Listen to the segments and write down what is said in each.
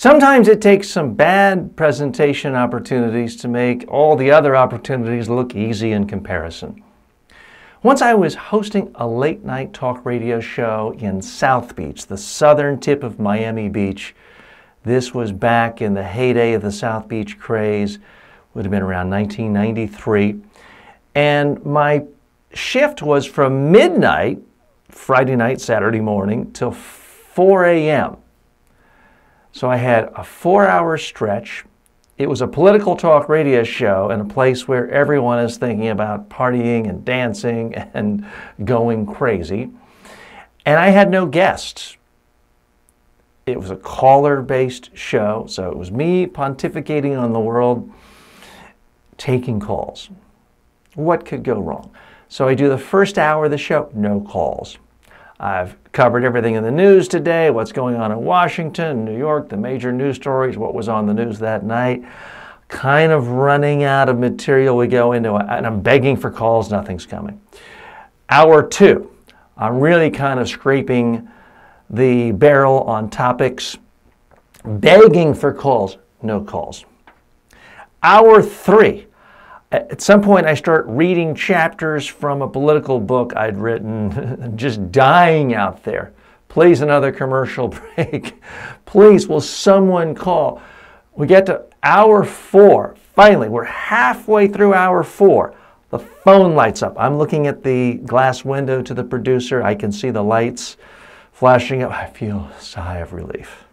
Sometimes it takes some bad presentation opportunities to make all the other opportunities look easy in comparison. Once I was hosting a late-night talk radio show in South Beach, the southern tip of Miami Beach. This was back in the heyday of the South Beach craze, would have been around 1993. And my shift was from midnight, Friday night, Saturday morning, till 4 a.m. So I had a 4-hour stretch. It was a political talk radio show in a place where everyone is thinking about partying and dancing and going crazy. And I had no guests. It was a caller-based show, so it was me pontificating on the world, taking calls. What could go wrong? So I do the first hour of the show, no calls. I've covered everything in the news today, what's going on in Washington, New York, the major news stories, what was on the news that night. Kind of running out of material, we go into, and I'm begging for calls, nothing's coming. Hour 2, I'm really kind of scraping the barrel on topics, begging for calls, no calls. Hour 3, at some point I start reading chapters from a political book I'd written, just dying out there. Please, another commercial break. Please, will someone call? We get to hour 4. Finally, we're halfway through hour 4. The phone lights up. I'm looking at the glass window to the producer. I can see the lights flashing up. I feel a sigh of relief.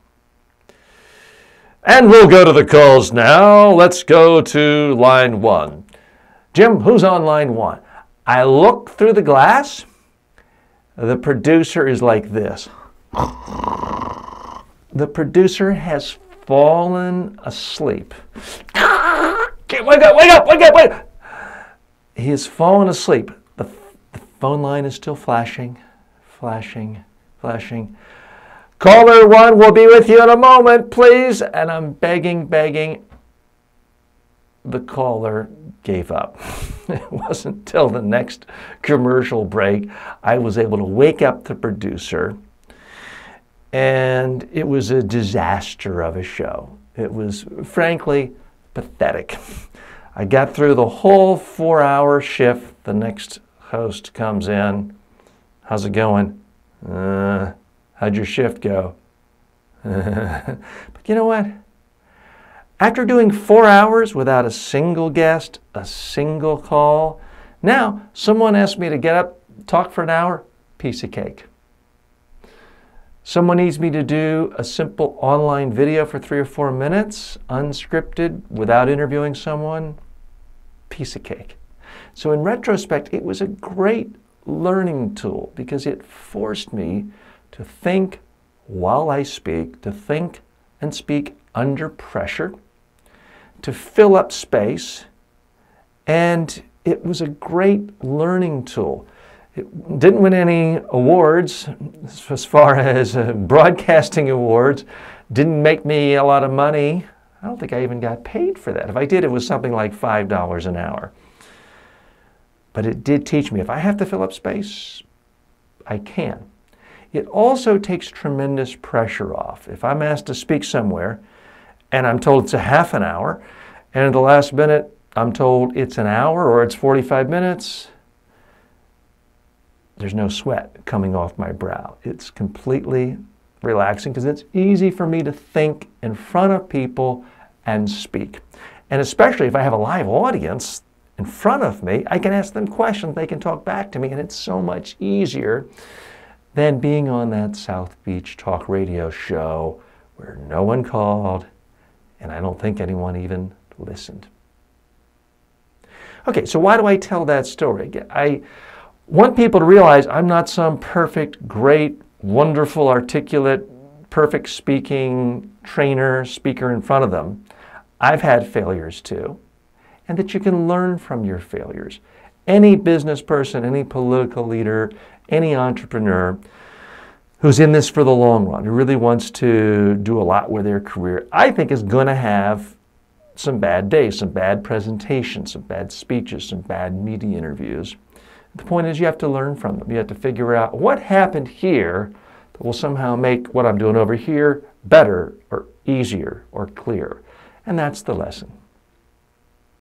And we'll go to the calls now. Let's go to line 1. Jim, who's on line 1? I look through the glass. The producer is like this. The producer has fallen asleep. Wake up, wake up, wake up, wake up. He has fallen asleep. The phone line is still flashing, flashing, flashing. Caller 1 will be with you in a moment, please. And I'm begging. The caller gave up. It wasn't until the next commercial break I was able to wake up the producer, and it was a disaster of a show. It was frankly pathetic. I got through the whole 4-hour shift. The next host comes in. How's it going? How'd your shift go? But you know what? After doing 4 hours without a single guest, a single call, now someone asked me to get up, talk for an hour, piece of cake. Someone needs me to do a simple online video for 3 or 4 minutes, unscripted, without interviewing someone, piece of cake. So in retrospect, it was a great learning tool because it forced me to think while I speak, to think and speak under pressure, to fill up space, and it was a great learning tool. It didn't win any awards as far as broadcasting awards, didn't make me a lot of money. I don't think I even got paid for that. If I did, it was something like $5 an hour. But it did teach me if I have to fill up space, I can. It also takes tremendous pressure off. If I'm asked to speak somewhere and I'm told it's a half an hour, and at the last minute I'm told it's an hour or it's 45 minutes, there's no sweat coming off my brow. It's completely relaxing because it's easy for me to think in front of people and speak. And especially if I have a live audience in front of me, I can ask them questions, they can talk back to me, and it's so much easier than being on that South Beach talk radio show where no one called and I don't think anyone even listened. Okay, so why do I tell that story? I want people to realize I'm not some perfect, great, wonderful, articulate, perfect speaking trainer, speaker in front of them. I've had failures too, and that you can learn from your failures. Any business person, any political leader, any entrepreneur who's in this for the long run, who really wants to do a lot with their career, I think is going to have some bad days, some bad presentations, some bad speeches, some bad media interviews. The point is you have to learn from them. You have to figure out what happened here that will somehow make what I'm doing over here better or easier or clear. And that's the lesson.